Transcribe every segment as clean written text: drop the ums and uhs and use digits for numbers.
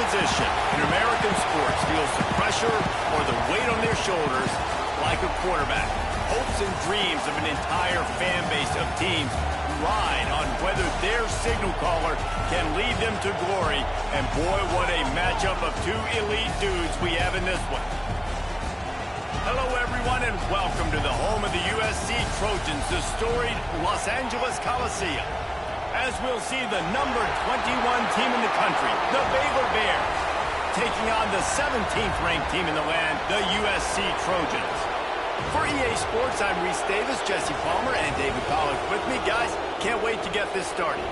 position in American sports feels the pressure or the weight on their shoulders like a quarterback. Hopes and dreams of an entire fan base of teams ride on whether their signal caller can lead them to glory. And boy, what a matchup of two elite dudes we have in this one. Hello, everyone, and welcome to the home of the USC Trojans, the storied Los Angeles Coliseum. As we'll see the number 21 team in the country, the Baylor Bears, taking on the 17th ranked team in the land, the USC Trojans. For EA Sports, I'm Reese Davis, Jesse Palmer, and David Pollack with me. Guys, can't wait to get this started.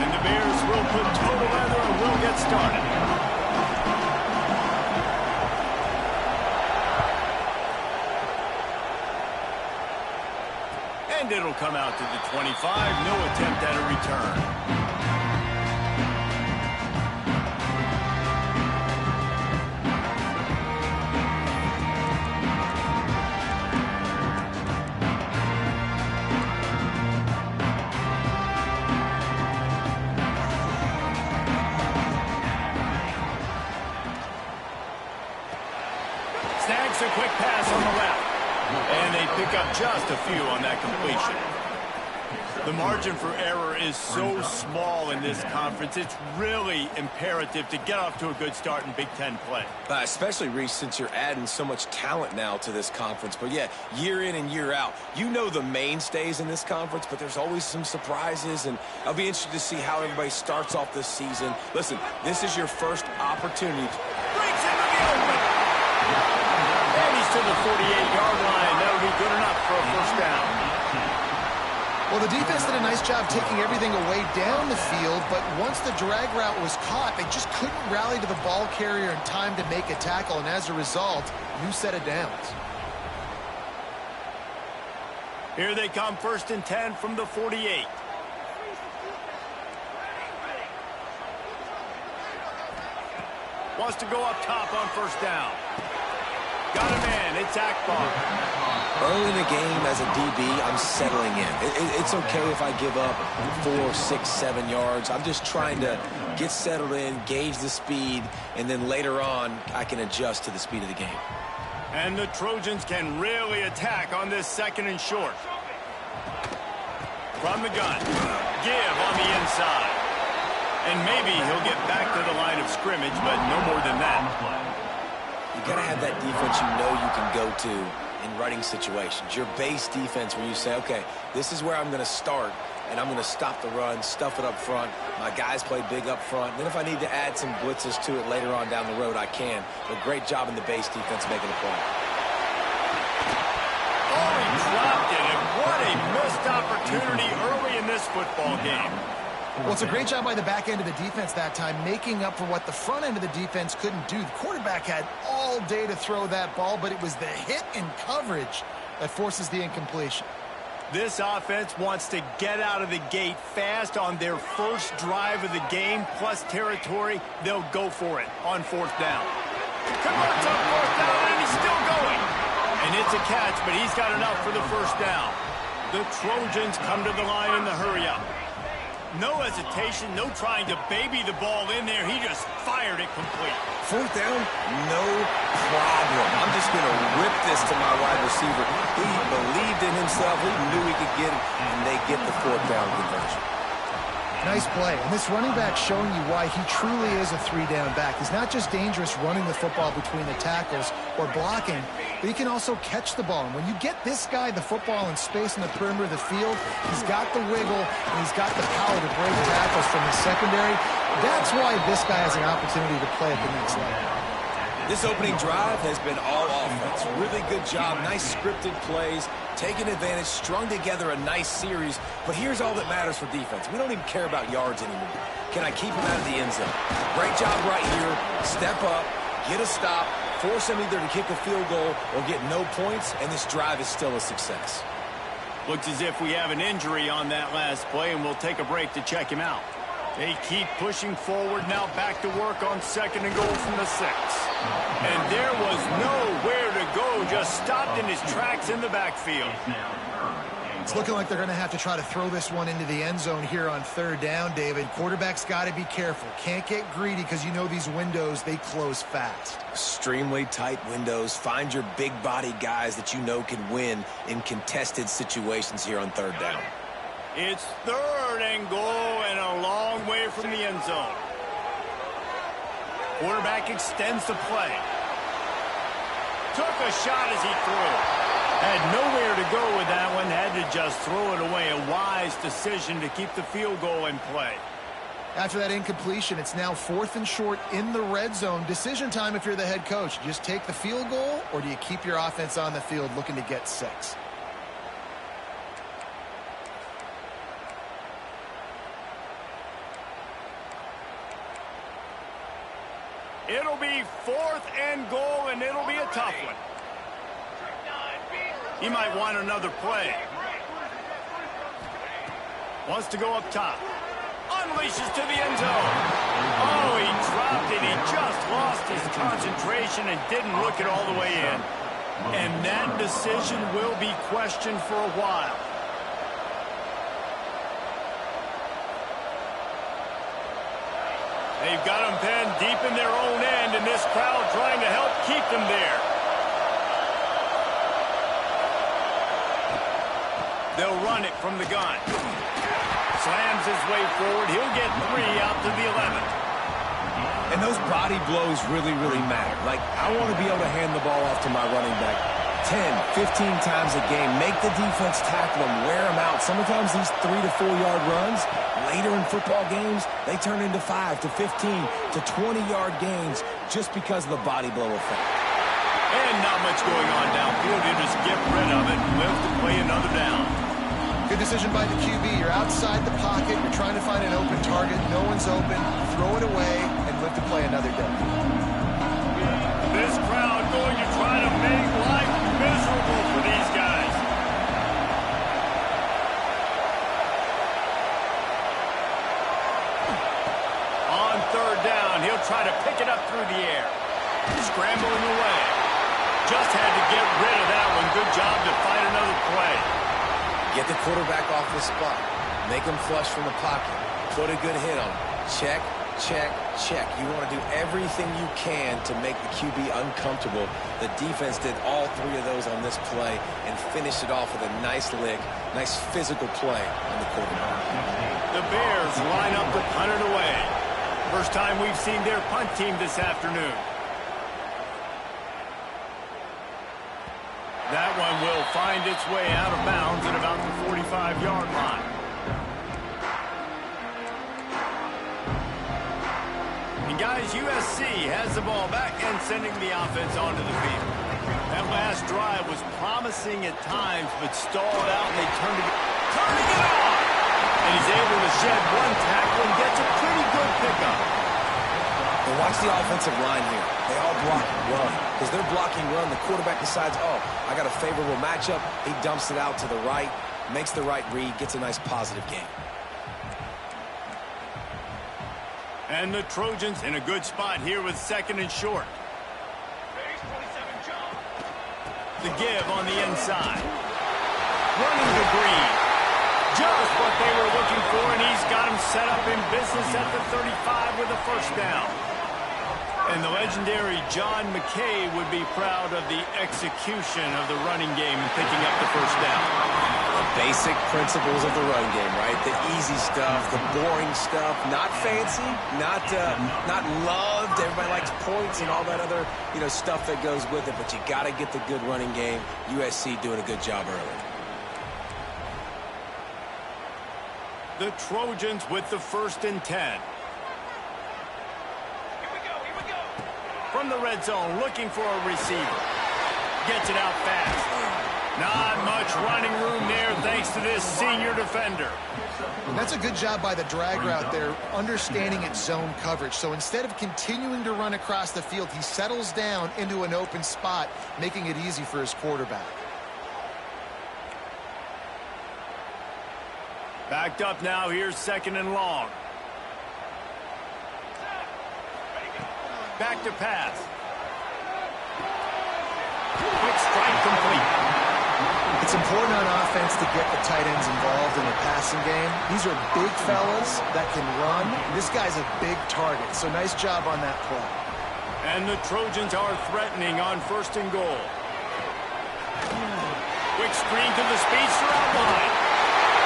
And the Bears will put total leather and we'll get started. And it'll come out to the 25. No attempt at a return. Snags a quick pass on the left. And they pick up just a few on that completion. The margin for error is so small in this conference. It's really imperative to get off to a good start in Big Ten play. Especially, Reese, since you're adding so much talent now to this conference. But, yeah, year in and year out, you know the mainstays in this conference, but there's always some surprises. And I'll be interested to see how everybody starts off this season. Listen, this is your first opportunity. Breaks into the open. And he's to the 48-yard line. That'll be good enough for a first down. Well, the defense did a nice job taking everything away down the field, but once the drag route was caught, they just couldn't rally to the ball carrier in time to make a tackle, and as a result, new set of downs. Here they come, 1st and 10 from the 48. Wants to go up top on first down. Got a man, it's Akbar. Early in the game as a DB, I'm settling in. It's okay if I give up 4, 6, 7 yards. I'm just trying to get settled in, gauge the speed, and then later on, I can adjust to the speed of the game. And the Trojans can really attack on this 2nd and short. From the gun, give on the inside. And maybe he'll get back to the line of scrimmage, but no more than that. You got to have that defense you know you can go to in running situations. Your base defense where you say, okay, this is where I'm going to start, and I'm going to stop the run, stuff it up front. My guys play big up front. Then if I need to add some blitzes to it later on down the road, I can. But great job in the base defense making a play. Oh, he dropped it, and what a missed opportunity early in this football game. Well, it's a great job by the back end of the defense that time, making up for what the front end of the defense couldn't do. The quarterback had all day to throw that ball, but it was the hit and coverage that forces the incompletion. This offense wants to get out of the gate fast on their first drive of the game, plus territory. They'll go for it on 4th down. Converts on 4th down, and he's still going. And it's a catch, but he's got enough for the first down. The Trojans come to the line in the hurry-up. No hesitation, no trying to baby the ball in there. He just fired it complete. 4th down, no problem. I'm just going to rip this to my wide receiver. He believed in himself. He knew he could get it, and they get the 4th down conversion. Nice play. And this running back showing you why he truly is a 3-down back. He's not just dangerous running the football between the tackles or blocking, but he can also catch the ball. And when you get this guy the football in space in the perimeter of the field, he's got the wiggle and he's got the power to break tackles from the secondary. That's why this guy has an opportunity to play at the next level. This opening drive has been all offense. Really good job. Nice scripted plays. Taking advantage. Strung together a nice series. But here's all that matters for defense. We don't even care about yards anymore. Can I keep him out of the end zone? Great job right here. Step up. Get a stop. Force him either to kick a field goal or get no points. And this drive is still a success. Looks as if we have an injury on that last play, and we'll take a break to check him out. They keep pushing forward now, back to work on 2nd and goal from the 6. And there was nowhere to go, just stopped in his tracks in the backfield. It's looking like they're going to have to try to throw this one into the end zone here on 3rd down, David. Quarterback's got to be careful. Can't get greedy because you know these windows, they close fast. Extremely tight windows. Find your big body guys that you know can win in contested situations here on 3rd down. It's 3rd and goal and a long way from the end zone. Quarterback extends the play. Took a shot as he threw. Had nowhere to go with that one. Had to just throw it away. A wise decision to keep the field goal in play. After that incompletion, it's now 4th and short in the red zone. Decision time if you're the head coach. Just take the field goal, or do you keep your offense on the field looking to get 6? It'll be 4th and goal, and it'll be a tough one. He might want another play. Wants to go up top. Unleashes to the end zone. Oh, he dropped it. He just lost his concentration and didn't look it all the way in. And that decision will be questioned for a while. They've got him pinned deep in their own end, and this crowd trying to help keep them there. They'll run it from the gun. Slams his way forward. He'll get 3 out to the 11. And those body blows really, really matter. Like, I want to be able to hand the ball off to my running back 10, 15 times a game. Make the defense tackle them, wear them out. Sometimes these 3 to 4 yard runs, later in football games, they turn into 5 to 15 to 20 yard gains just because of the body blow effect. And not much going on downfield. You just get rid of it and live to play another down. Good decision by the QB. You're outside the pocket. You're trying to find an open target. No one's open. Throw it away and live to play another day. This crowd going to try to make life miserable for these guys. On 3rd down, he'll try to pick it up through the air. Scrambling away. Just had to get rid of that one. Good job to find another play. Get the quarterback off the spot. Make him flush from the pocket. Put a good hit on him. Check, check, check. You want to do everything you can to make the QB uncomfortable. The defense did all 3 of those on this play and finished it off with a nice lick, nice physical play on the quarterback. The Bears line up to punt it away. First time we've seen their punt team this afternoon. That one will find its way out of bounds at about the 45-yard line. And guys, USC has the ball back and sending the offense onto the field. That last drive was promising at times, but stalled out, and they turning it on. And he's able to shed 1 tackle and gets a pretty good pickup. But watch the offensive line here. They all block run. Because they're blocking run, the quarterback decides, oh, I got a favorable matchup. He dumps it out to the right, makes the right read, gets a nice positive gain. And the Trojans in a good spot here with 2nd and short. The give on the inside. Running to Green. Just what they were looking for, and he's got him set up in business at the 35 with a 1st down. And the legendary John McKay would be proud of the execution of the running game and picking up the 1st down. The basic principles of the run game, right? The easy stuff, the boring stuff, not fancy, not loved. Everybody likes points and all that other, stuff that goes with it. But you got to get the good running game. USC doing a good job early. The Trojans with the 1st and 10. From the red zone, looking for a receiver. Gets it out fast. Not much running room there thanks to this senior defender. That's a good job by the drag route there, understanding its zone coverage. So instead of continuing to run across the field, he settles down into an open spot, making it easy for his quarterback. Backed up now, here's 2nd and long. Back to pass. Quick strike complete. It's important on offense to get the tight ends involved in the passing game. These are big fellas that can run. This guy's a big target, so nice job on that play. And the Trojans are threatening on 1st and goal. Quick screen to the speedster outline.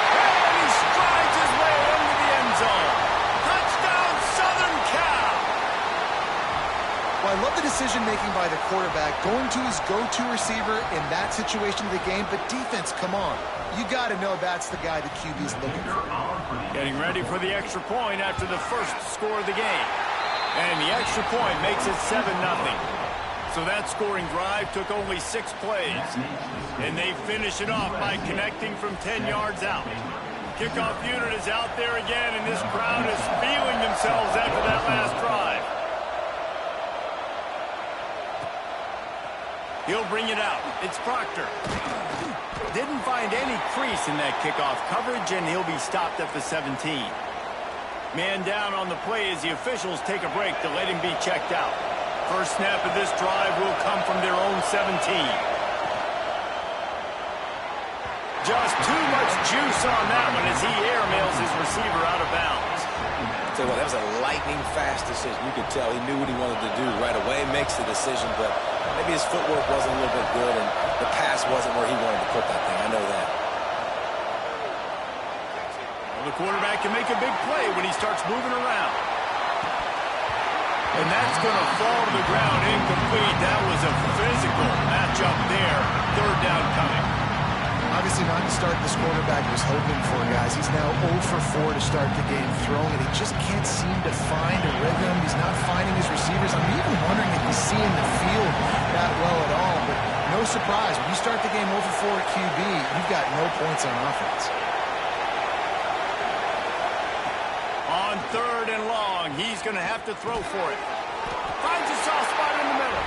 And he strides his way into the end zone. Touchdown, Southern Cal! Well, I love the decision-making by the quarterback, going to his go-to receiver in that situation of the game, but defense, come on. You got to know that's the guy the QB's looking for. Getting ready for the extra point after the first score of the game. And the extra point makes it 7-0. So that scoring drive took only 6 plays. And they finish it off by connecting from 10 yards out. Kickoff unit is out there again, and this crowd is feeling themselves after that last drive. He'll bring it out. It's Proctor. Didn't find any crease in that kickoff coverage, and he'll be stopped at the 17. Man down on the play as the officials take a break to let him be checked out. First snap of this drive will come from their own 17. Just too much juice on that one as he airmails his receiver out of bounds. I'll tell you what, that was a lightning-fast decision. You could tell he knew what he wanted to do right away, makes the decision, but maybe his footwork wasn't a little bit good, and the pass wasn't where he wanted to put that thing. I know that. The quarterback can make a big play when he starts moving around. And that's going to fall to the ground incomplete. That was a physical matchup there. 3rd down coming. Obviously not the start this quarterback was hoping for, guys. He's now 0 for 4 to start the game throwing it. He just can't seem to find a rhythm. He's not finding his receivers. I'm even wondering if he's seeing the field that well at all. But no surprise. When you start the game 0 for 4 at QB, you've got no points on offense. On 3rd and long, he's going to have to throw for it. Finds a soft spot in the middle.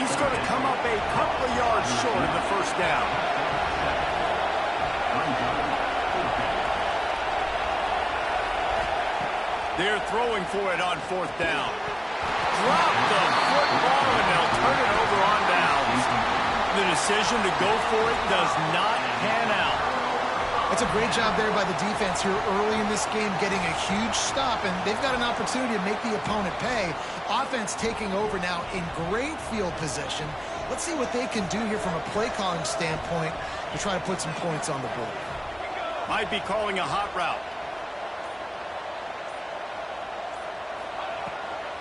He's going to come up a couple of yards short of the 1st down. They're throwing for it on 4th down. Drop the football, and they'll turn it over on downs. The decision to go for it does not pan out. That's a great job there by the defense here early in this game, getting a huge stop, and they've got an opportunity to make the opponent pay. Offense taking over now in great field position. Let's see what they can do here from a play calling standpoint to try to put some points on the board. Might be calling a hot route.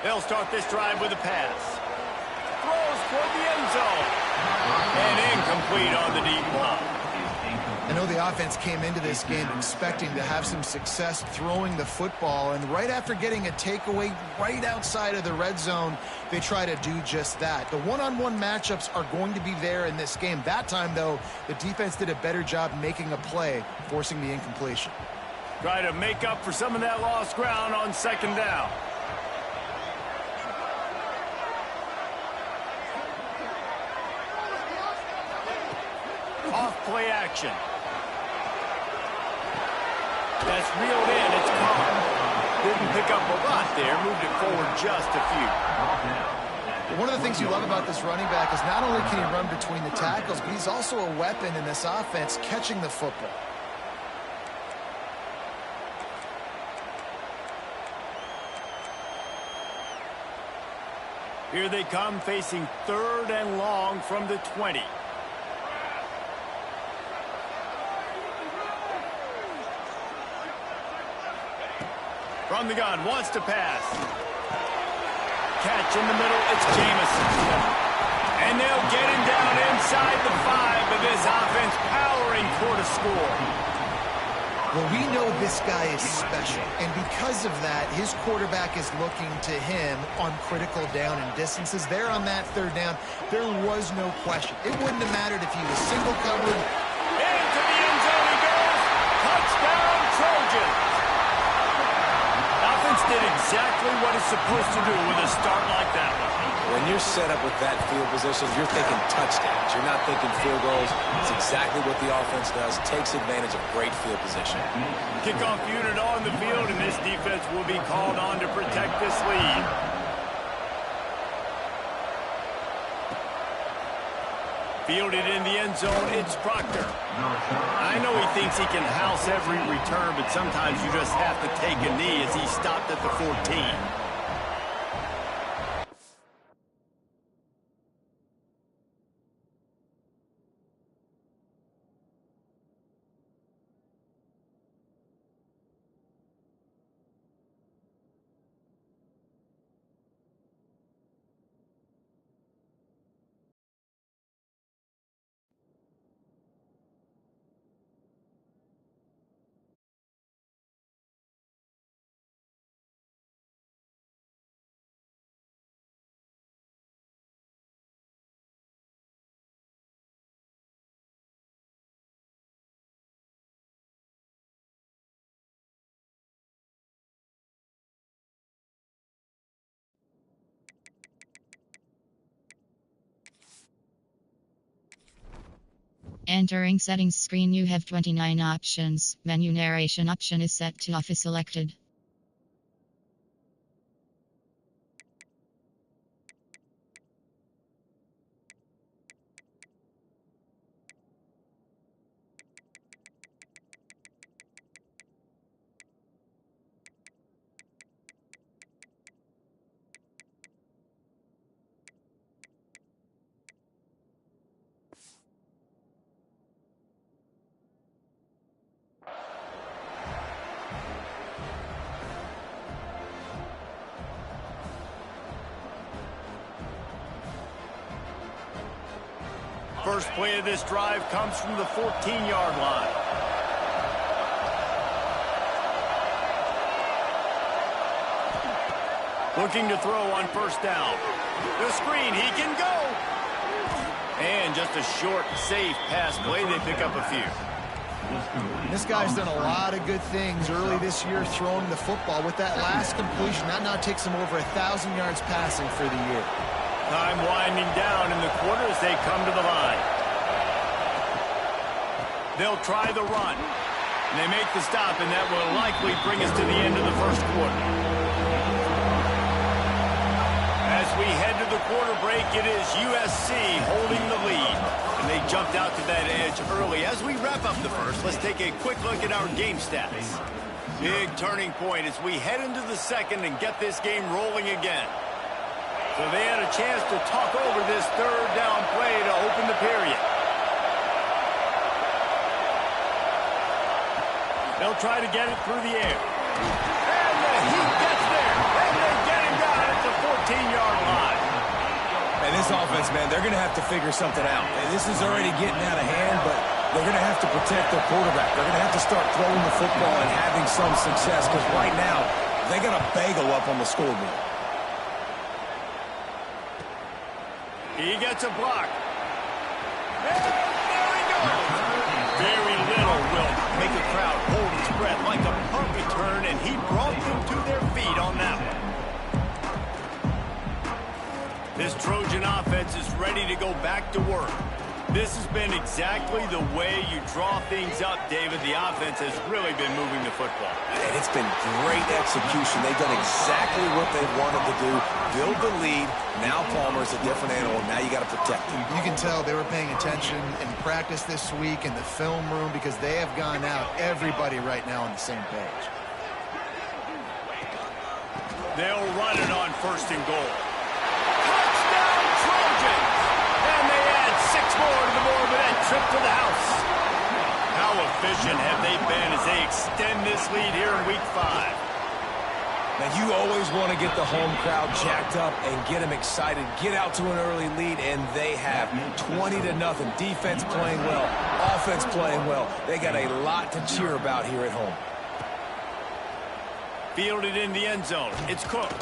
They'll start this drive with a pass. Throws toward the end zone. And incomplete on the deep ball. I know the offense came into this game expecting to have some success throwing the football, and right after getting a takeaway right outside of the red zone, they try to do just that. The one-on-one matchups are going to be there in this game. That time, though, the defense did a better job making a play, forcing the incompletion. Try to make up for some of that lost ground on 2nd down. Off play action. That's reeled in. It's caught. Didn't pick up a lot there. Moved it forward just a few. One of the things you love about this running back is not only can he run between the tackles, but he's also a weapon in this offense, catching the football. Here they come, facing 3rd and long from the 20. From the gun, wants to pass. Catch in the middle, it's Jamison. And they'll get him down inside the 5, but this offense powering toward a score. Well, we know this guy is special, and because of that, his quarterback is looking to him on critical down and distances. There on that 3rd down, there was no question. It wouldn't have mattered if he was single covered. Into the end zone he goes. Touchdown, Trojans. Offense did exactly what it's supposed to do with a start like that one. When you're set up with that field position, you're thinking touchdowns. You're not thinking field goals. It's exactly what the offense does. Takes advantage of great field position. Kickoff unit on the field, and this defense will be called on to protect this lead. Fielded in the end zone, it's Proctor. I know he thinks he can house every return, but sometimes you just have to take a knee as he stopped at the 14. Entering settings screen, you have 29 options. Menu narration option is set to off is selected. First play of this drive comes from the 14-yard line. Looking to throw on first down. The screen, he can go. And just a short, safe pass play. They pick up a few. This guy's done a lot of good things early this year throwing the football. With that last completion, that now takes him over 1,000 yards passing for the year. Time winding down in the quarter as they come to the line. They'll try the run. And they make the stop, and that will likely bring us to the end of the first quarter. As we head to the quarter break, it is USC holding the lead. And they jumped out to that edge early. As we wrap up the first, let's take a quick look at our game stats. Big turning point as we head into the second and get this game rolling again. So they had a chance to talk over this third down play to open the period. They'll try to get it through the air. And the heat gets there. And they get him down at the 14-yard line. And this offense, man, they're going to have to figure something out. And this is already getting out of hand, but they're going to have to protect their quarterback. They're going to have to start throwing the football and having some success because right now they got a bagel up on the scoreboard. He gets a block. And there he goes. Very little will make a crowd hold its breath like a punt return, and he brought them to their feet on that one. This Trojan offense is ready to go back to work. This has been exactly the way you draw things up, David. The offense has really been moving the football. And it's been great execution. They've done exactly what they wanted to do. Build the lead. Now Palmer's a different animal. Now you got to protect him. You can tell they were paying attention in practice this week in the film room because they have gone out, everybody right now on the same page. They'll run it on first and goal. Touchdown Trojans! And they add 6 more to the board with that trip to the house. How efficient have they been as they extend this lead here in Week 5? Now, you always want to get the home crowd jacked up and get them excited. Get out to an early lead, and they have 20-0. Defense playing well, offense playing well. They got a lot to cheer about here at home. Fielded in the end zone. It's Cook.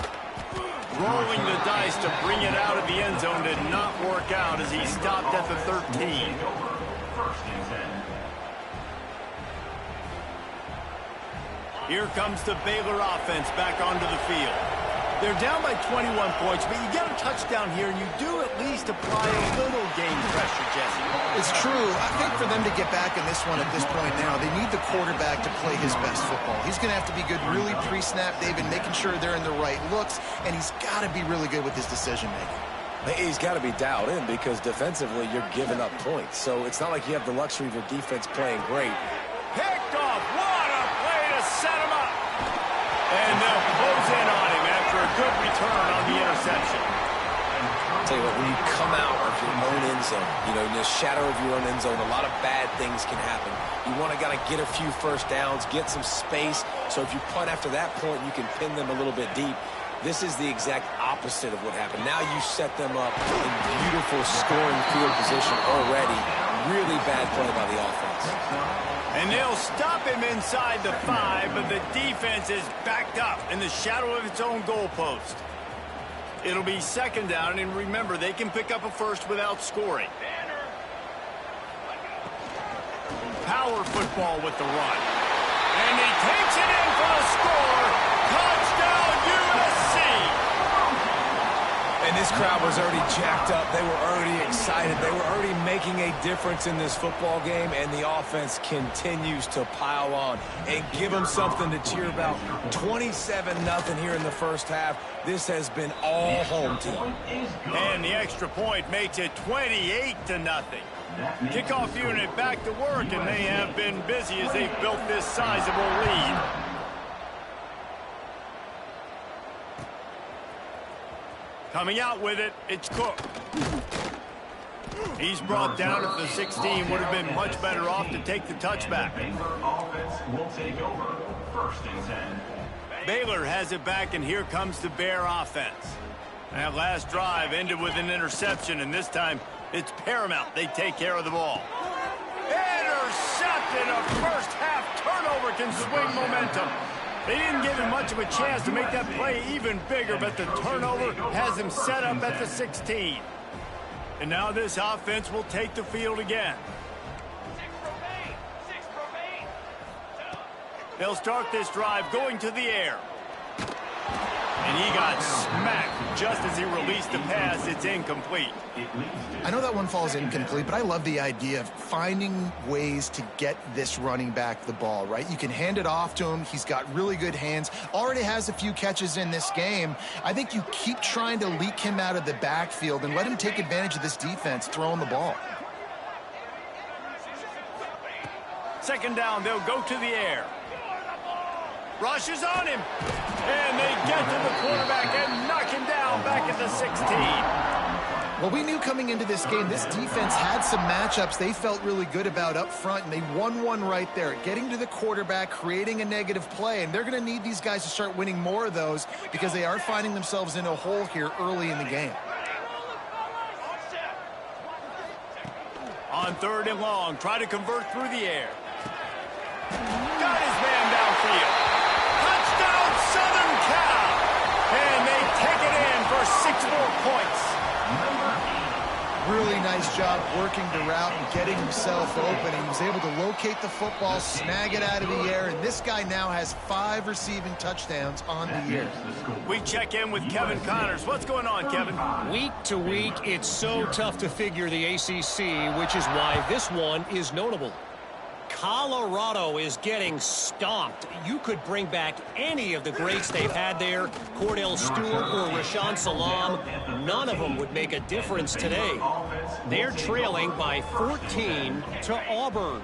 Rolling the dice to bring it out of the end zone did not work out as he stopped at the 13. Here comes the Baylor offense back onto the field. They're down by 21 points, but you get a touchdown here, and you do at least apply a little game pressure, Jesse. It's true. I think for them to get back in this one at this point now, they need the quarterback to play his best football. He's going to have to be good really pre-snap, David, making sure they're in the right looks, and he's got to be really good with his decision-making. He's got to be dialed in because defensively you're giving up points. So it's not like you have the luxury of your defense playing great. Picked off. What a play to set him up. And they'll close in on him after a good return on the interception. I'll tell you what, when you come out of your own end zone, you know, in the shadow of your own end zone, a lot of bad things can happen. You want to get a few first downs, get some space. So if you punt after that point, you can pin them a little bit deep. This is the exact opposite of what happened. Now you set them up in beautiful scoring field position already. Really bad play by the offense. And they'll stop him inside the 5, but the defense is backed up in the shadow of its own goalpost. It'll be second down, and remember, they can pick up a first without scoring. Power football with the run. And he takes it in for the score. Touchdown, USC! And this crowd was already jacked up. They were already excited. They were already making a difference in this football game, and the offense continues to pile on and give them something to cheer about. 27-0 here in the first half. This has been all home team. And the extra point makes it 28-0. Kickoff unit back to work, and they have been busy as they've built this sizable lead. Coming out with it, it's Cook. He's brought down at the 16. Would have been much better off to take the touchback. Baylor has it back, and here comes the Bear offense. That last drive ended with an interception, and this time it's paramount they take care of the ball. Intercepted! A first-half turnover can swing momentum. They didn't give him much of a chance to make that play even bigger, but the turnover has him set up at the 16. And now this offense will take the field again. They'll start this drive going to the air. And he got smacked just as he released the pass. It's incomplete. I know that one falls incomplete, but I love the idea of finding ways to get this running back the ball, right? You can hand it off to him. He's got really good hands. Already has a few catches in this game. I think you keep trying to leak him out of the backfield and let him take advantage of this defense throwing the ball. Second down, they'll go to the air. Rushes on him. And they get to the quarterback and knock him down back at the 16. Well, we knew coming into this game, this defense had some matchups they felt really good about up front, and they won one right there, getting to the quarterback, creating a negative play, and they're going to need these guys to start winning more of those because they are finding themselves in a hole here early in the game. On 3rd and long, try to convert through the air. Got his man downfield. Touchdown, Southern Cal! And they take it in for 6 more points. Really nice job working the route and getting himself open. He was able to locate the football, snag it out of the air, and this guy now has 5 receiving touchdowns on the year. We check in with Kevin Connors. What's going on, Kevin? Week to week, it's so tough to figure the ACC, which is why this one is notable. Colorado is getting stomped. You could bring back any of the greats they've had there, Cordell Stewart or Rashaan Salam. None of them would make a difference today. They're trailing by 14 to Auburn.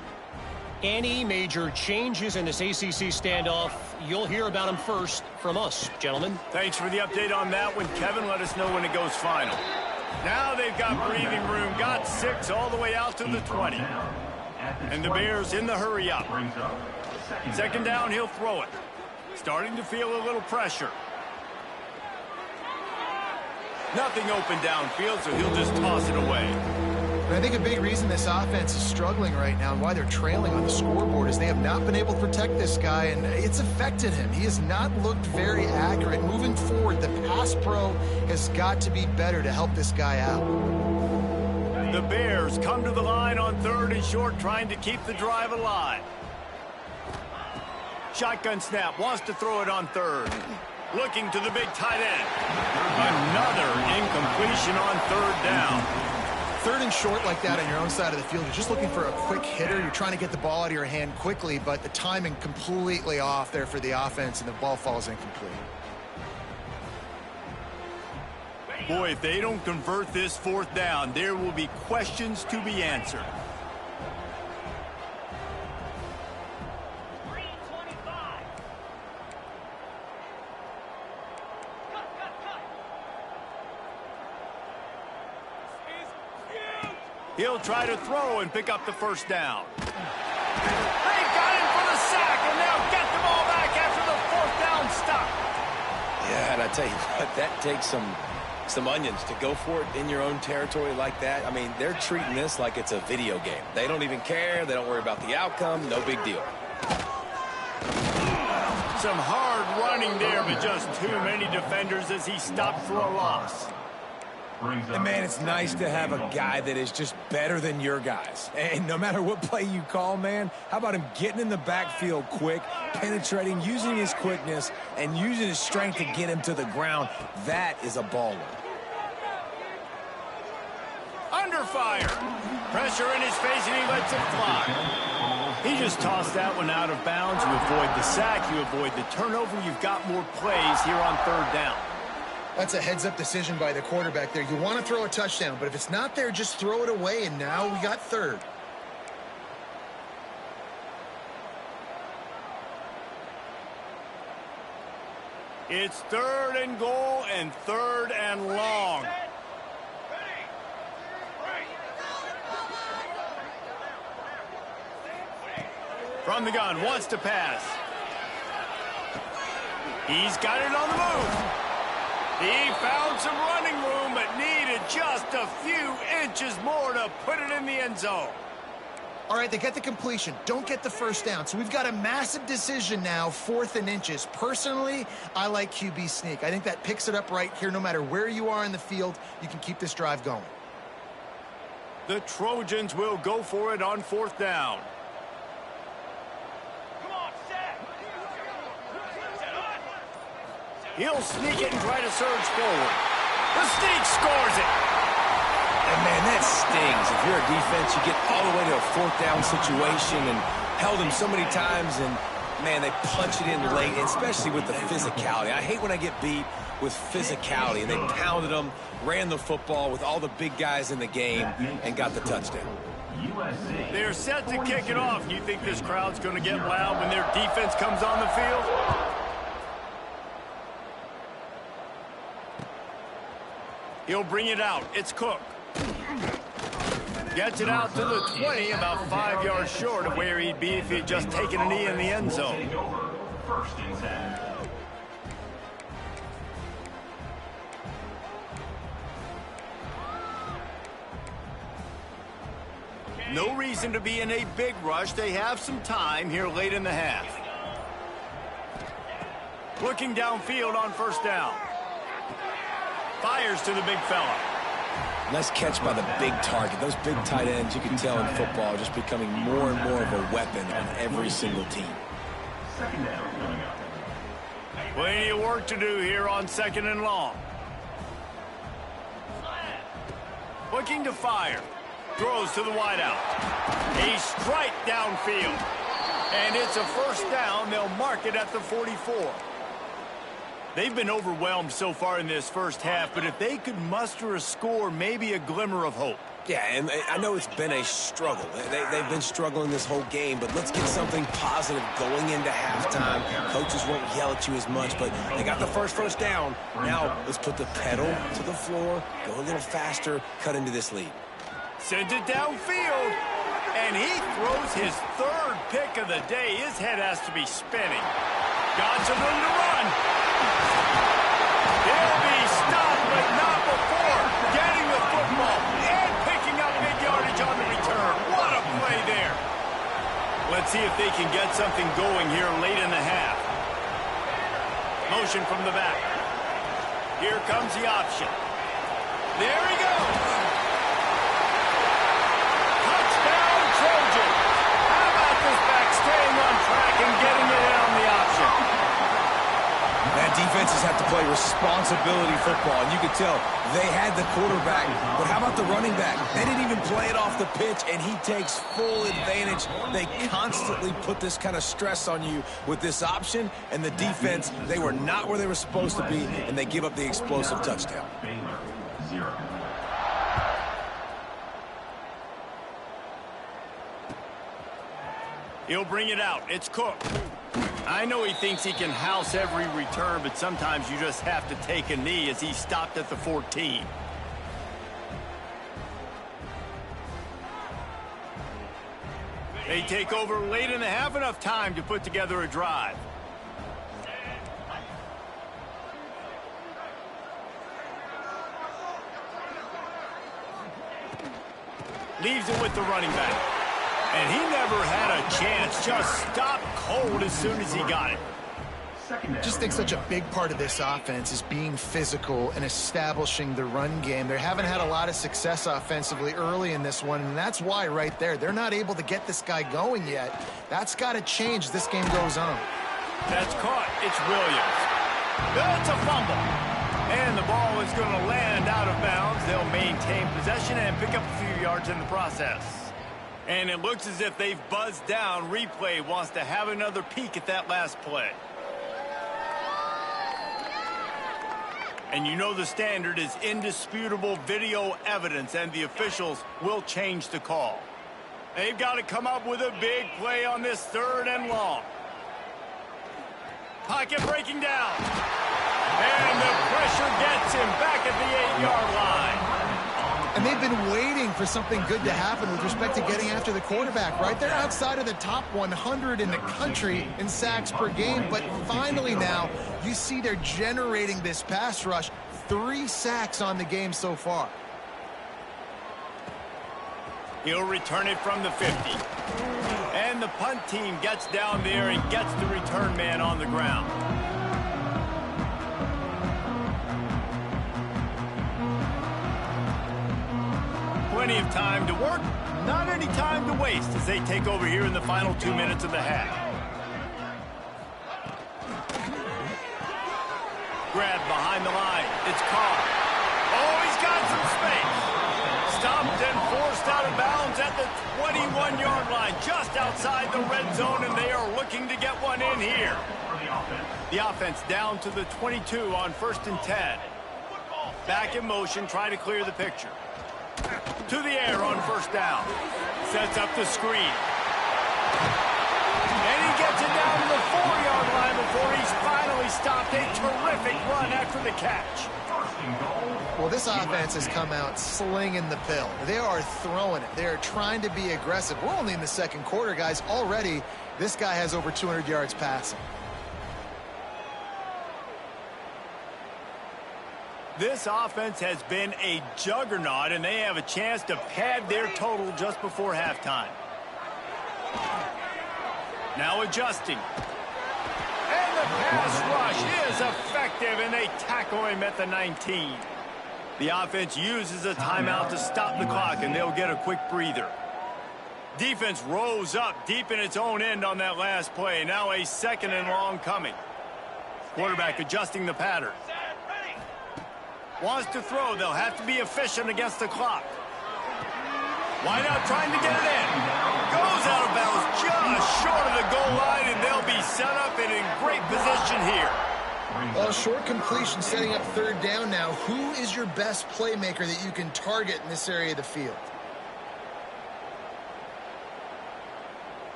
Any major changes in this ACC standoff, you'll hear about them first from us, gentlemen. Thanks for the update on that one, Kevin. Let us know when it goes final. Now they've got breathing room, got 6 all the way out to the 20. And the Bears in the hurry up. Second down, he'll throw it. Starting to feel a little pressure. Nothing open downfield, so he'll just toss it away. And I think a big reason this offense is struggling right now and why they're trailing on the scoreboard is they have not been able to protect this guy, and it's affected him. He has not looked very accurate. Moving forward, the pass pro has got to be better to help this guy out. The Bears come to the line on 3rd and short, trying to keep the drive alive. Shotgun snap, wants to throw it on 3rd. Looking to the big tight end. Another incompletion on 3rd down. 3rd and short like that on your own side of the field, you're just looking for a quick hitter. You're trying to get the ball out of your hand quickly, but the timing completely off there for the offense, and the ball falls incomplete. Boy, if they don't convert this fourth down, there will be questions to be answered. He'll try to throw and pick up the first down. They got him for the sack, and they'll get the ball back after the fourth down stop. Yeah, and I tell you what, that takes some onions to go for it in your own territory like that. I mean, they're treating this like it's a video game. They don't even care. They don't worry about the outcome. No big deal. Some hard running there, but just too many defenders as he stopped for a loss. And, man, it's nice to have a guy that is just better than your guys. And no matter what play you call, man, how about him getting in the backfield quick, penetrating, using his quickness, and using his strength to get him to the ground? That is a baller. Under fire. Pressure in his face, and he lets it fly. He just tossed that one out of bounds. You avoid the sack. You avoid the turnover. You've got more plays here on third down. That's a heads-up decision by the quarterback there. You want to throw a touchdown, but if it's not there, just throw it away, and now we got third. It's third and goal and third and long. From the gun, wants to pass. He's got it on the move. He found some running room, but needed just a few inches more to put it in the end zone. All right, they get the completion. Don't get the first down. So we've got a massive decision now, 4th and inches. Personally, I like QB sneak. I think that picks it up right here. No matter where you are in the field, you can keep this drive going. The Trojans will go for it on 4th down. He'll sneak it and try to surge forward. The sneak scores it. And, man, that stings. If you're a defense, you get all the way to a 4th down situation and held him so many times, and, man, they punch it in late, especially with the physicality. I hate when I get beat with physicality, and they pounded them, ran the football with all the big guys in the game, and got the touchdown. They're set to kick it off. You think this crowd's going to get loud when their defense comes on the field? He'll bring it out. It's Cook. Gets it out to the 20, about 5 yards short of where he'd be if he'd just taken a knee in the end zone. No reason to be in a big rush. They have some time here late in the half. Looking downfield on 1st down. Fires to the big fella. Nice catch by the big target. Those big tight ends, you can tell in football, are just becoming more and more of a weapon on every single team. Plenty of work to do here on 2nd and long. Looking to fire. Throws to the wideout. A strike downfield. And it's a 1st down. They'll mark it at the 44. They've been overwhelmed so far in this first half, but if they could muster a score, maybe a glimmer of hope. Yeah, and I know it's been a struggle. They've been struggling this whole game, but let's get something positive going into halftime. Coaches won't yell at you as much, but they got the first down. Now let's put the pedal to the floor, go a little faster, cut into this lead. Sends it downfield, and he throws his 3rd pick of the day. His head has to be spinning. Got some room to run. He'll be stopped, but not before getting the football and picking up big yardage on the return. What a play there. Let's see if they can get something going here late in the half. Motion from the back. Here comes the option. There he goes. Touchdown, Trojan. How about this back staying on track and getting it in on the option? That defenses have to play responsibility football, and you can tell they had the quarterback, but how about the running back? They didn't even play it off the pitch, and he takes full advantage. They constantly put this kind of stress on you with this option, and the defense, they were not where they were supposed to be, and they give up the explosive touchdown. He'll bring it out. It's Cook. I know he thinks he can house every return, but sometimes you just have to take a knee as he stopped at the 14. They take over late in the half, enough time to put together a drive. Leaves it with the running back. And he never had a chance. Just stopped cold as soon as he got it. I just think such a big part of this offense is being physical and establishing the run game. They haven't had a lot of success offensively early in this one, and that's why right there. They're not able to get this guy going yet. That's got to change as this game goes on. That's caught. It's Williams. That's a fumble. And the ball is going to land out of bounds. They'll maintain possession and pick up a few yards in the process. And it looks as if they've buzzed down. Replay wants to have another peek at that last play. And you know the standard is indisputable video evidence, and the officials will change the call. They've got to come up with a big play on this 3rd and long. Pocket breaking down. And the pressure gets him back at the 8-yard line. And they've been waiting for something good to happen with respect to getting after the quarterback, right? They're outside of the top 100 in the country in sacks per game, but finally now you see they're generating this pass rush. 3 sacks on the game so far. He'll return it from the 50. And the punt team gets down there and gets the return man on the ground. Plenty of time to work, not any time to waste as they take over here in the final 2 minutes of the half. Grab behind the line. It's caught. Oh, he's got some space. Stopped and forced out of bounds at the 21-yard line, just outside the red zone, and they are looking to get one in here. The offense down to the 22 on 1st and 10. Back in motion, try to clear the picture. To the air on 1st down. Sets up the screen. And he gets it down to the 4-yard line before he's finally stopped. A terrific run after the catch. Well, this offense has come out slinging the pill. They are throwing it. They are trying to be aggressive. We're only in the 2nd quarter, guys. Already, this guy has over 200 yards passing. This offense has been a juggernaut, and they have a chance to pad their total just before halftime. Now adjusting. And the pass rush is effective, and they tackle him at the 19. The offense uses a timeout to stop the clock, and they'll get a quick breather. Defense rose up deep in its own end on that last play. Now a 2nd and long coming. Quarterback adjusting the pattern. Wants to throw. They'll have to be efficient against the clock. Wide out trying to get it in. Goes out of bounds just short of the goal line, and they'll be set up and in great position here. Well, short completion setting up 3rd down now. Who is your best playmaker that you can target in this area of the field?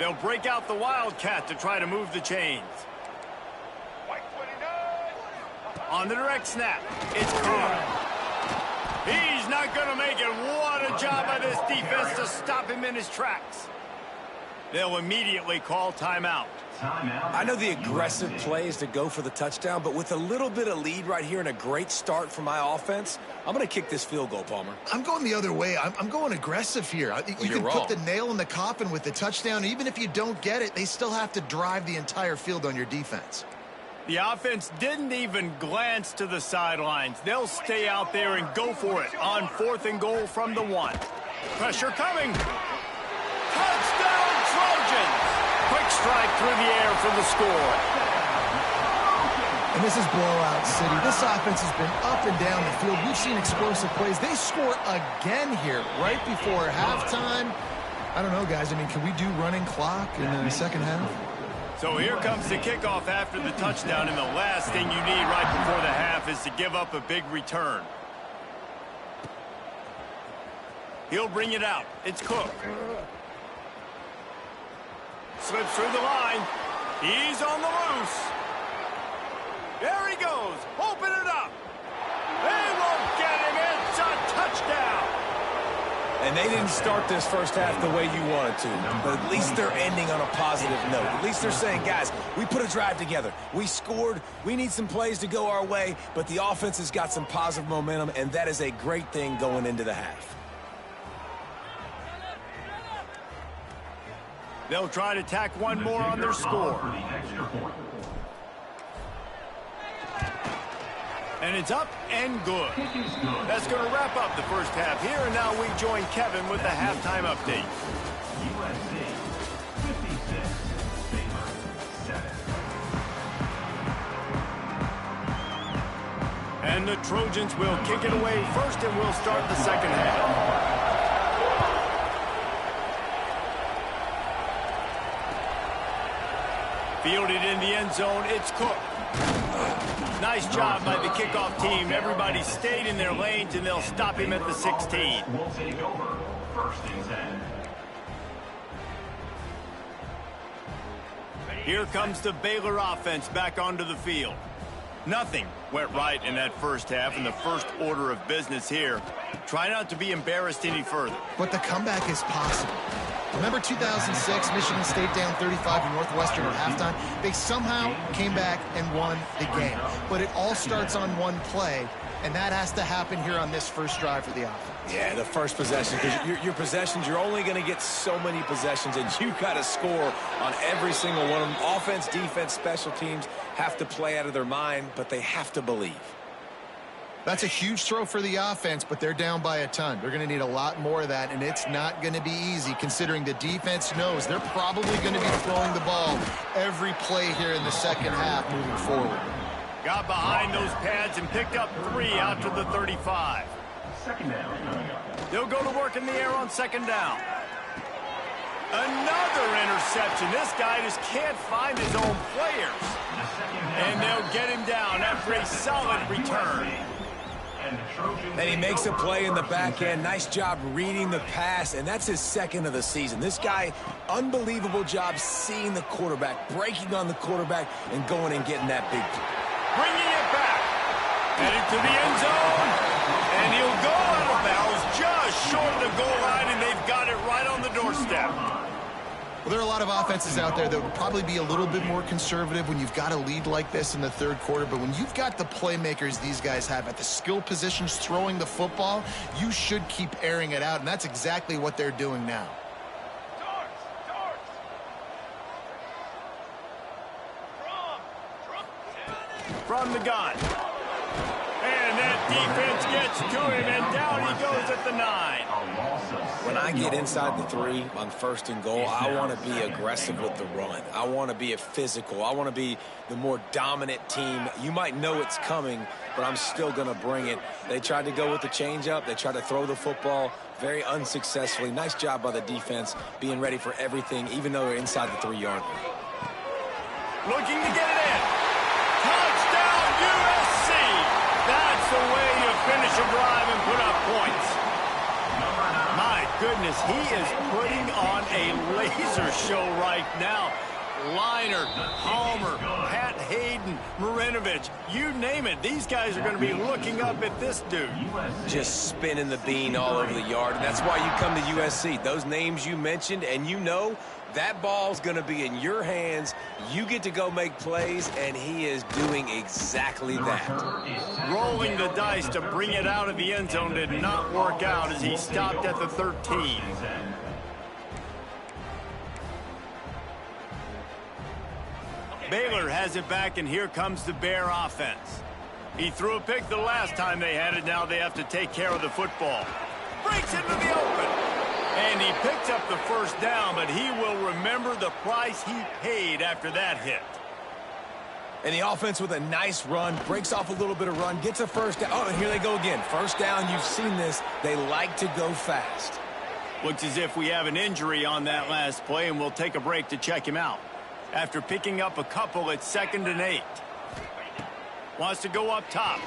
They'll break out the Wildcat to try to move the chains. On the direct snap, it's caught. He's not going to make it. What a job by this defense to stop him in his tracks. They'll immediately call timeout. I know the aggressive play is to go for the touchdown, but with a little bit of lead right here and a great start for my offense, I'm going to kick this field goal, Palmer. I'm going the other way. I'm going aggressive here. You can put the nail in the coffin with the touchdown. Even if you don't get it, they still have to drive the entire field on your defense. The offense didn't even glance to the sidelines. They'll stay out there and go for it on 4th and goal from the 1. Pressure coming. Touchdown, Trojans! Quick strike through the air for the score. And this is blowout city. This offense has been up and down the field. We've seen explosive plays. They score again here right before halftime. I don't know, guys. I mean, can we do running clock in the 2nd half? So here comes the kickoff after the touchdown, and the last thing you need right before the half is to give up a big return. He'll bring it out. It's Cook. Slips through the line. He's on the loose. There he goes. Open it up. They won't get him. It's a touchdown. And they didn't start this first half the way you wanted to, but at least they're ending on a positive note. At least they're saying, guys, we put a drive together. We scored. We need some plays to go our way, but the offense has got some positive momentum, and that is a great thing going into the half. They'll try to tack one more on their score. And it's up and good. That's going to wrap up the first half here, and now we join Kevin with the halftime update. USC 56, Baylor 7. And the Trojans will kick it away first, and we'll start the second half. Fielded in the end zone, it's Cook. Nice job by the kickoff team. Everybody stayed in their lanes, and they'll stop him at the 16. Will take over. First and 10. Here comes the Baylor offense back onto the field. Nothing went right in that first half, and the first order of business here. Try not to be embarrassed any further. But the comeback is possible. Remember 2006, Michigan State down 35 to Northwestern at halftime? They somehow came back and won the game. But it all starts on one play, and that has to happen here on this first drive for the offense. Yeah, the first possession, because your possessions, you're only going to get so many possessions, and you got to score on every single one of them. Offense, defense, special teams have to play out of their mind, but they have to believe. That's a huge throw for the offense, but they're down by a ton. They're going to need a lot more of that, and it's not going to be easy considering the defense knows they're probably going to be throwing the ball every play here in the second half moving forward. Got behind those pads and picked up 3 out to the 35. Second down. They'll go to work in the air on second down. Another interception. This guy just can't find his own players. And they'll get him down after a solid return. And he makes a play in the back end. Nice job reading the pass, and that's his second of the season. This guy, unbelievable job seeing the quarterback, breaking on the quarterback, and going and getting that big play. Bringing it back. Headed to the end zone. And he'll go out of bounds just short of the goal line, and they've got it right on the doorstep. Well, there are a lot of offenses out there that would probably be a little bit more conservative when you've got a lead like this in the third quarter. But when you've got the playmakers these guys have at the skill positions throwing the football, you should keep airing it out. And that's exactly what they're doing now. From the gun. And that defense gets to him, and down he goes at the 9. When I get inside the 3 on first and goal, I want to be aggressive with the run. I want to be physical. I want to be the more dominant team. You might know it's coming, but I'm still going to bring it. They tried to go with the changeup. They tried to throw the football very unsuccessfully. Nice job by the defense being ready for everything, even though they're inside the 3-yard line. Looking to get it in. Touchdown, USC! That's the way you finish a drive and put up points. My goodness, he is putting on a laser show right now. Liner, Palmer, Pat Hayden, Marinovich, you name it. These guys are going to be looking up at this dude. Just spinning the bean all over the yard, and that's why you come to USC. Those names you mentioned, and you know that ball's going to be in your hands. You get to go make plays, and he is doing exactly that. Rolling the dice to bring it out of the end zone did not work out as he stopped at the 13. Baylor has it back, and here comes the Bear offense. He threw a pick the last time they had it. Now they have to take care of the football. Breaks into the open. And he picks up the first down, but he will remember the price he paid after that hit. And the offense with a nice run, breaks off a little bit of run, gets a first down. Oh, and here they go again. First down, you've seen this. They like to go fast. Looks as if we have an injury on that last play, and we'll take a break to check him out. after picking up a couple at 2nd and 8. Wants to go up top.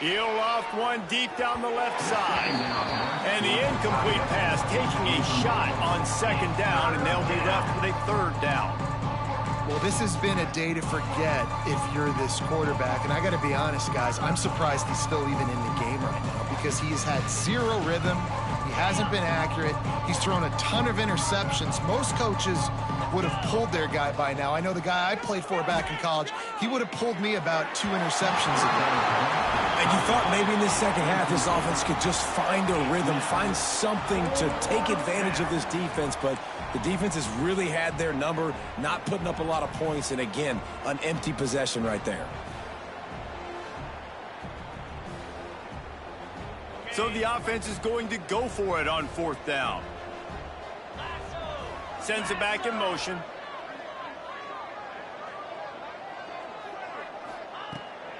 He'll loft one deep down the left side. And the incomplete pass taking a shot on 2nd down, and they'll be left with a 3rd down. Well, this has been a day to forget if you're this quarterback. And I got to be honest, guys, I'm surprised he's still even in the game right now because he has had zero rhythm. He hasn't been accurate. He's thrown a ton of interceptions. Most coaches would have pulled their guy by now. I know the guy I played for back in college, he would have pulled me about 2 interceptions a game. And you thought maybe in the second half this offense could just find a rhythm, find something to take advantage of this defense, but the defense has really had their number, not putting up a lot of points, and again, an empty possession right there. So the offense is going to go for it on 4th down. Sends it back in motion.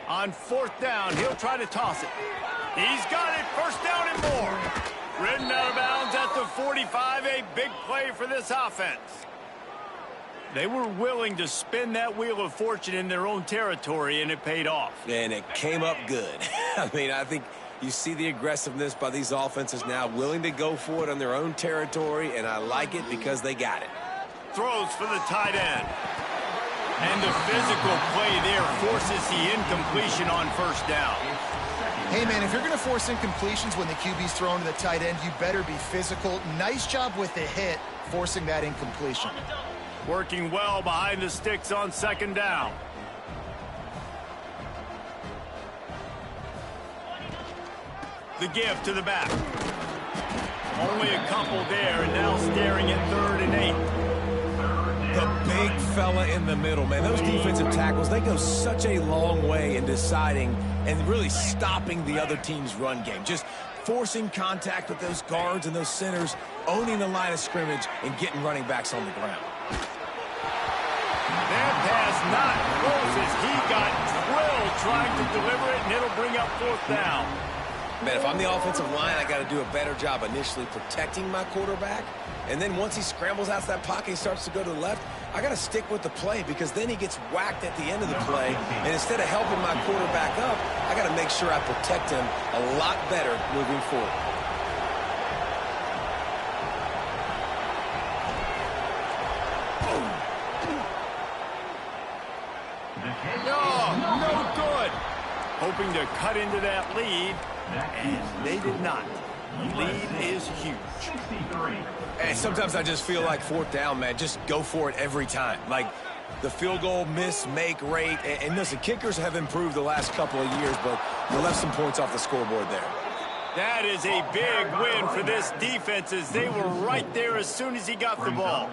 On 4th down, he'll try to toss it. He's got it. 1st down and more. Ridden out of bounds at the 45. A big play for this offense. They were willing to spin that wheel of fortune in their own territory, and it paid off. And it came up good. I mean, I think you see the aggressiveness by these offenses now, willing to go for it on their own territory, and I like it because they got it. Throws for the tight end. And the physical play there forces the incompletion on 1st down. Hey, man, if you're going to force incompletions when the QB's thrown to the tight end, you better be physical. Nice job with the hit, forcing that incompletion. Working well behind the sticks on 2nd down. The give to the back. Only a couple there, and now staring at 3rd and 8. The big fella in the middle, man. Those defensive tackles, they go such a long way in deciding and really stopping the other team's run game. Just forcing contact with those guards and those centers, owning the line of scrimmage, and getting running backs on the ground. That pass not close as he got drilled trying to deliver it, and it'll bring up 4th down. Man, if I'm the offensive line, I got to do a better job initially protecting my quarterback. And then once he scrambles out of that pocket, he starts to go to the left, I got to stick with the play because then he gets whacked at the end of the play. And instead of helping my quarterback up, I got to make sure I protect him a lot better moving forward. No good. Hoping to cut into that lead, and they did not. Lead is huge. And sometimes I just feel like 4th down, man, just go for it every time. Like the field goal miss-make rate. And listen, kickers have improved the last couple of years, but they left some points off the scoreboard there. That is a big win for this defense as they were right there as soon as he got the ball.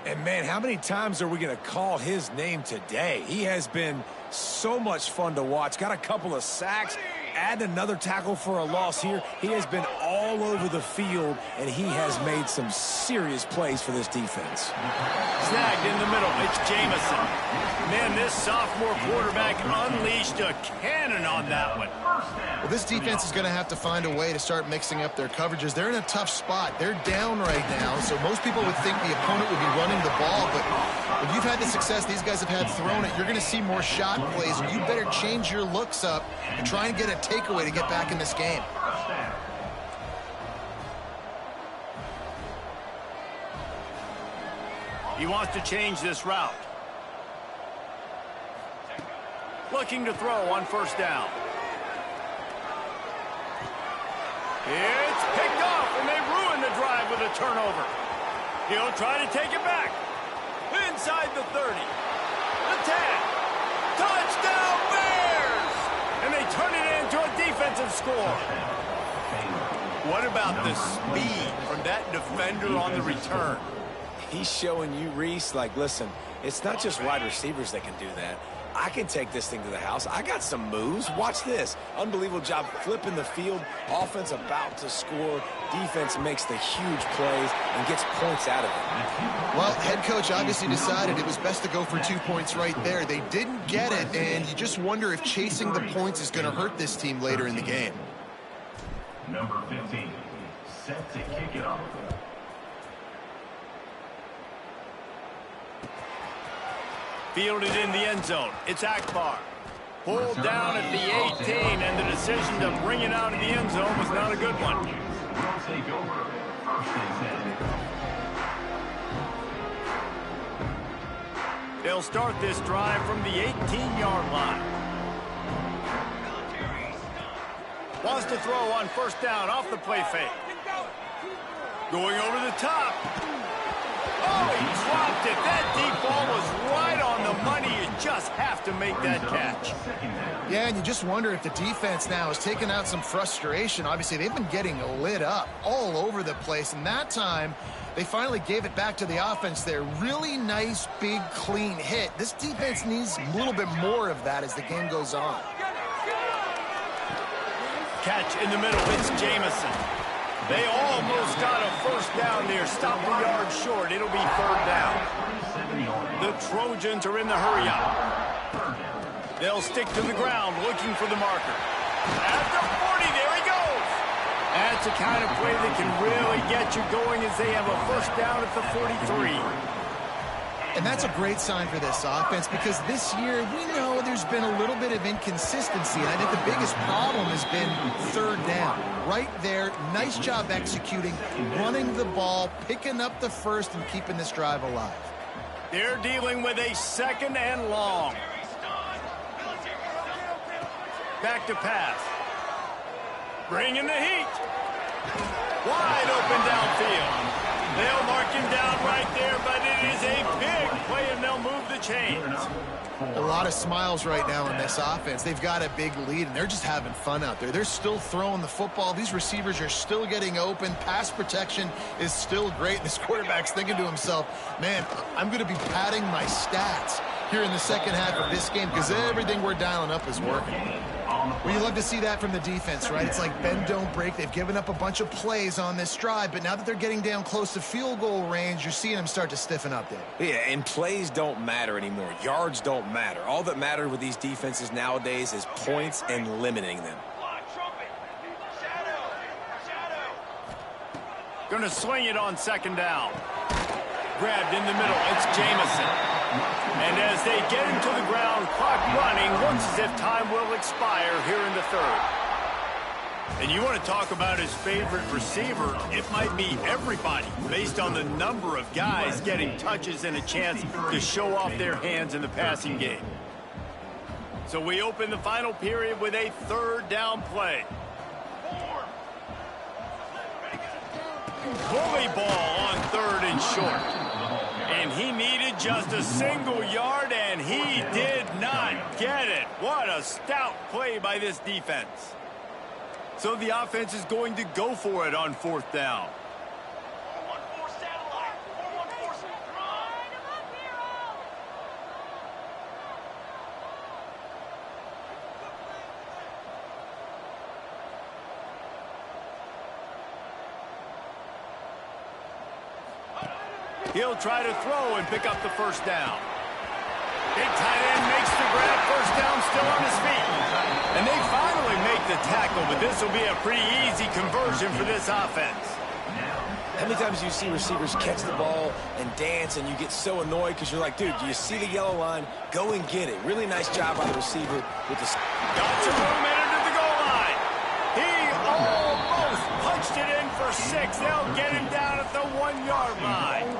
And, man, how many times are we going to call his name today? He has been so much fun to watch. Got a couple of sacks. Add another tackle for a loss here. He has been all over the field, and he has made some serious plays for this defense. Snagged in the middle. It's Jamison. Man, this sophomore quarterback unleashed a cannon on that one. Well, this defense is going to have to find a way to start mixing up their coverages. They're in a tough spot. They're down right now, so most people would think the opponent would be running the ball, but when you've had the success these guys have had throwing it, you're going to see more shot plays, and you better change your looks up and try and get a takeaway to get back in this game. He wants to change this route. Looking to throw on 1st down. It's picked off, and they ruin the drive with a turnover. He'll try to take it back. Inside the 30. The 10. Touchdown Bears! And they turn it into a defensive score. What about the speed from that defender on the return? He's showing you, Reese, like, listen, it's not just wide receivers that can do that. I can take this thing to the house. I got some moves. Watch this. Unbelievable job flipping the field. Offense about to score. Defense makes the huge plays and gets points out of it. Well, head coach obviously decided it was best to go for 2 points right there. They didn't get it, and you just wonder if chasing the points is going to hurt this team later in the game. Number 15, set to kick it off. Fielded in the end zone. It's Akbar. Pulled down at the 18, and the decision to bring it out of the end zone was not a good one. They'll start this drive from the 18-yard line. Wants to throw on first down off the play fake. Going over the top. Oh, he dropped it. That deep ball was right on the money. You just have to make that catch. Yeah, and you just wonder if the defense now has taken out some frustration. Obviously, they've been getting lit up all over the place, and that time they finally gave it back to the offense there. Really nice, big, clean hit. This defense needs a little bit more of that as the game goes on. Catch in the middle. It's Jamison. They almost got a first down there. Stop the yard short. It'll be third down. The Trojans are in the hurry-up. They'll stick to the ground looking for the marker. At the 40, there he goes. That's the kind of play that can really get you going as they have a first down at the 43. And that's a great sign for this offense because this year we know there's been a little bit of inconsistency. And I think the biggest problem has been third down. Right there, nice job executing, running the ball, picking up the first, and keeping this drive alive. They're dealing with a second and long. Back to pass. Bringing the heat. Wide open downfield. They'll mark him down right there, but it is a big play, and they'll move the chains. A lot of smiles right now in this offense. They've got a big lead, and they're just having fun out there. They're still throwing the football. These receivers are still getting open. Pass protection is still great. This quarterback's thinking to himself, man, I'm going to be padding my stats here in the second half of this game because everything we're dialing up is working. Well, you love to see that from the defense, right? It's like bend, don't break. They've given up a bunch of plays on this drive, but now that they're getting down close to field goal range, you're seeing them start to stiffen up there. Yeah, and plays don't matter anymore. Yards don't matter. All that matters with these defenses nowadays is points and limiting them. Going to swing it on second down. Grabbed in the middle. It's Jamison. And as they get him to the ground, clock running, looks as if time will expire here in the third. And you want to talk about his favorite receiver, it might be everybody, based on the number of guys getting touches and a chance to show off their hands in the passing game. So we open the final period with a third down play. Bully ball on third and short. And he needed just a single yard, and he did not get it. What a stout play by this defense. So the offense is going to go for it on fourth down. He'll try to throw and pick up the first down. Big tight end makes the grab. First down, still on his feet. And they finally make the tackle, but this will be a pretty easy conversion for this offense. How many times do you see receivers catch the ball and dance and you get so annoyed because you're like, dude, do you see the yellow line? Go and get it. Really nice job by the receiver with the... Got some room in to the goal line. He almost punched it in for 6. They'll get him down at the 1-yard line.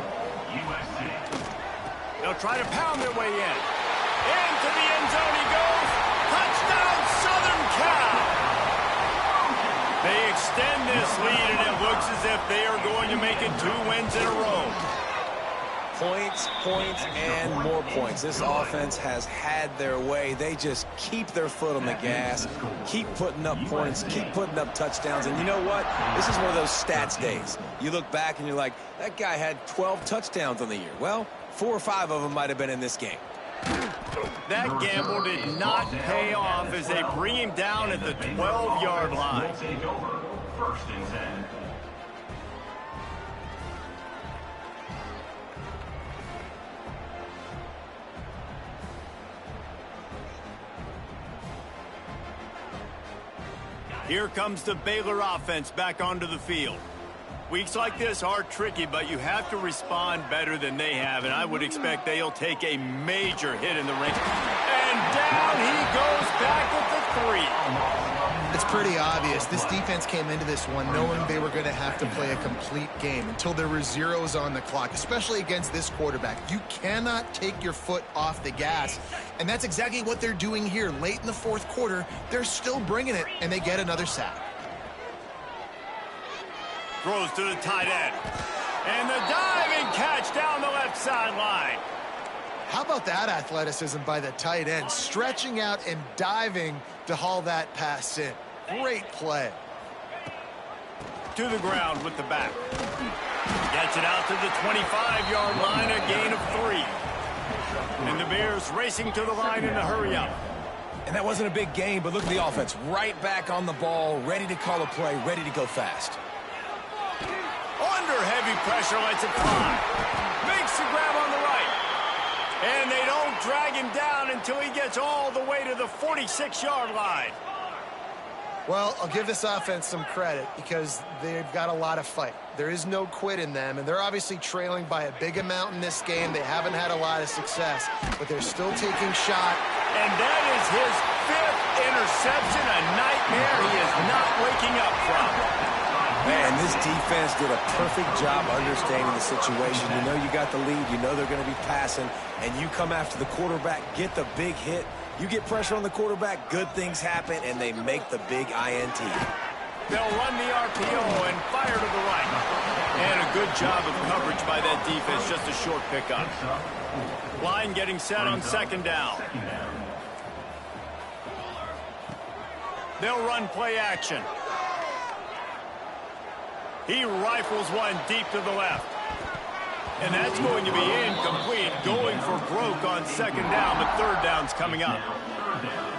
They'll try to pound their way in. Into the end zone he goes. Touchdown, Southern Cal. They extend this lead, and it looks as if they are going to make it 2 wins in a row. Points, points, and more points. This offense has had their way. They just keep their foot on the gas, keep putting up points, keep putting up touchdowns. And you know what? This is one of those stats days. You look back and you're like, that guy had 12 touchdowns on the year. Well, 4 or 5 of them might have been in this game. That gamble did not pay off as they bring him down at the 12-yard line. First and 10. Here comes the Baylor offense back onto the field. Weeks like this are tricky, but you have to respond better than they have, and I would expect they'll take a major hit in the ring. And down he goes back at the 3. It's pretty obvious. This defense came into this one knowing they were going to have to play a complete game until there were zeros on the clock, especially against this quarterback. You cannot take your foot off the gas, and that's exactly what they're doing here. Late in the fourth quarter, they're still bringing it, and they get another sack. Throws to the tight end. And the diving catch down the left sideline. How about that athleticism by the tight end, stretching out and diving to haul that pass in. Great play. To the ground with the back. Gets it out to the 25-yard line, a gain of 3. And the Bears racing to the line in a hurry up. And that wasn't a big gain, but look at the offense. Right back on the ball, ready to call a play, ready to go fast. Under heavy pressure, lets it fly. Makes the grab on the right. And they don't drag him down until he gets all the way to the 46-yard line. Well, I'll give this offense some credit because they've got a lot of fight. There is no quit in them, and they're obviously trailing by a big amount in this game. They haven't had a lot of success, but they're still taking shot. And that is his 5th interception, a nightmare he is not waking up from. Man, this defense did a perfect job understanding the situation. You know you got the lead. You know they're going to be passing. And you come after the quarterback, get the big hit. You get pressure on the quarterback, good things happen, and they make the big INT. They'll run the RPO and fire to the right. And a good job of coverage by that defense, just a short pickup. Line getting set on second down. They'll run play action. He rifles one deep to the left. And that's going to be incomplete, going for broke on second down, but third down's coming up.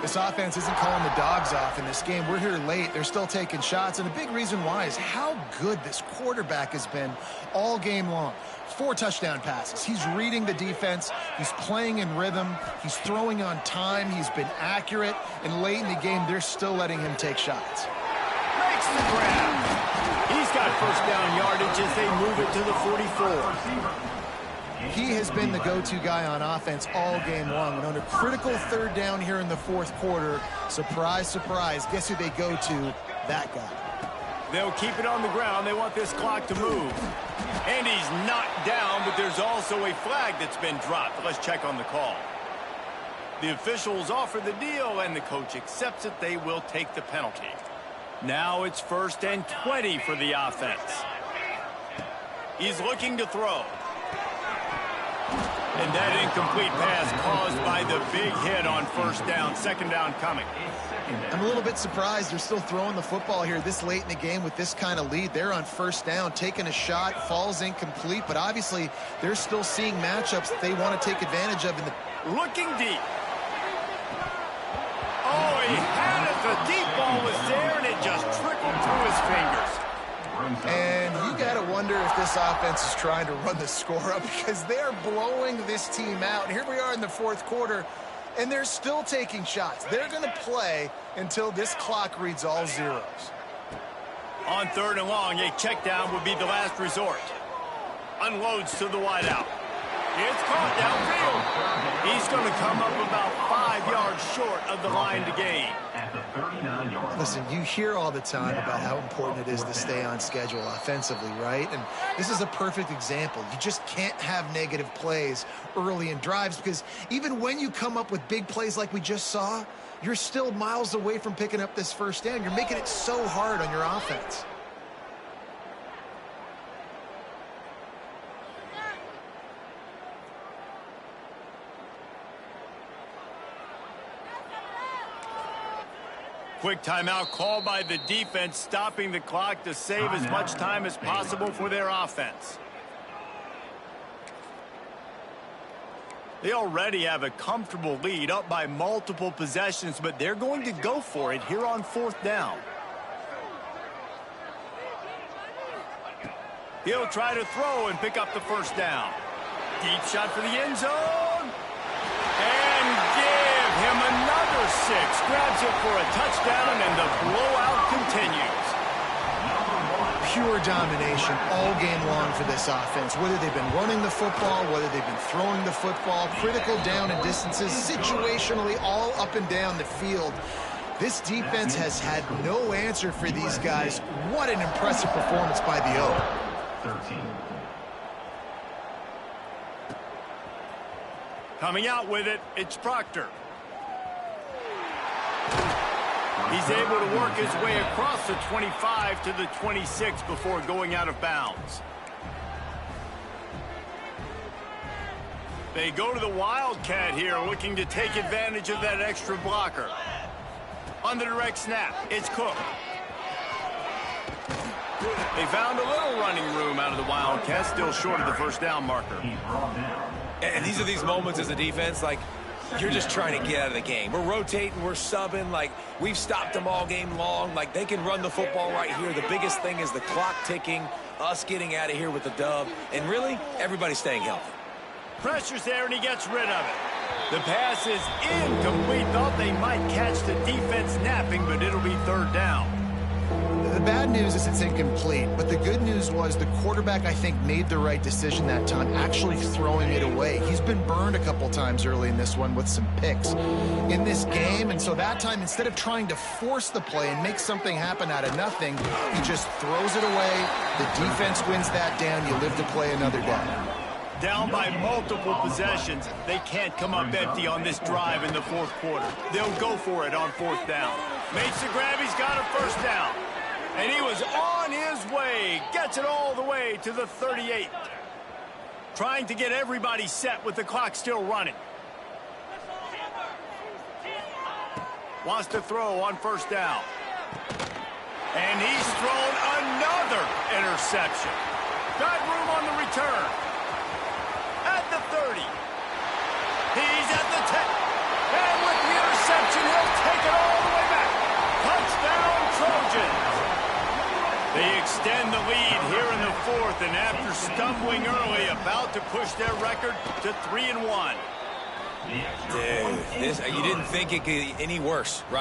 This offense isn't calling the dogs off in this game. We're here late. They're still taking shots, and a big reason why is how good this quarterback has been all game long. 4 touchdown passes. He's reading the defense. He's playing in rhythm. He's throwing on time. He's been accurate. And late in the game, they're still letting him take shots. Makes the grab. He's got first down yardage as they move it to the 44. He has been the go-to guy on offense all game long. And on a critical third down here in the fourth quarter, surprise, surprise, guess who they go to? That guy. They'll keep it on the ground. They want this clock to move. And he's knocked down, but there's also a flag that's been dropped. Let's check on the call. The officials offer the deal, and the coach accepts it. They will take the penalty. Now it's 1st and 20 for the offense. He's looking to throw. And that incomplete pass caused by the big hit on first down. Second down coming. I'm a little bit surprised they're still throwing the football here this late in the game with this kind of lead. They're on first down, taking a shot, falls incomplete, but obviously they're still seeing matchups that they want to take advantage of. Looking deep. Oh, he had it. The deep ball was there, and it just trickled through his fingers. And you got to wonder if this offense is trying to run the score up because they're blowing this team out. And here we are in the fourth quarter, and they're still taking shots. They're going to play until this clock reads all zeros. On 3rd and long, a check down would be the last resort. Unloads to the wideout. It's caught downfield. He's going to come up about 5 yards short of the line to gain. Listen, you hear all the time about how important it is to stay on schedule offensively, right? And this is a perfect example. You just can't have negative plays early in drives because even when you come up with big plays like we just saw, you're still miles away from picking up this first down. You're making it so hard on your offense. Quick timeout called by the defense, stopping the clock to save as much time as possible for their offense. They already have a comfortable lead, up by multiple possessions, but they're going to go for it here on 4th down. He'll try to throw and pick up the first down. Deep shot for the end zone. And give him another 6. Grabs it for a touchdown, and the blowout continues. pure domination all game long for this offense. Whether they've been running the football, whether they've been throwing the football, critical down and distances, situationally all up and down the field. This defense has had no answer for these guys. What an impressive performance by the O. 13. Coming out with it, it's Proctor. He's able to work his way across the 25 to the 26 before going out of bounds. They go to the Wildcat here, looking to take advantage of that extra blocker. On the direct snap, it's Cook. They found a little running room out of the Wildcat, still short of the first down marker. He's brought down. And these are these moments as a defense, like, you're just trying to get out of the game. We're rotating, we're subbing, like, we've stopped them all game long. Like, they can run the football right here. The biggest thing is the clock ticking, us getting out of here with the dub, and really, everybody staying healthy. Pressure's there, and he gets rid of it. The pass is incomplete. Thought they might catch the defense napping, but it'll be third down. The bad news is it's incomplete, but the good news was the quarterback, I think, made the right decision that time, actually throwing it away. He's been burned a couple times early in this one with some picks in this game, and so that time, instead of trying to force the play and make something happen out of nothing, he just throws it away. The defense wins that down. You live to play another day. Down by multiple possessions, they can't come up empty on this drive in the fourth quarter. They'll go for it on fourth down. Makes the grab, he's got a first down. And he was on his way, gets it all the way to the 38. Trying to get everybody set with the clock still running. Wants to throw on first down. And he's thrown another interception. Got room on the return. At the 30. He's at the 10. And with the interception, he'll take it all the way back. Touchdown, Trojans. They extend the lead here in the fourth, and after stumbling early, about to push their record to 3-1. Dude, you didn't think it could get any worse, right?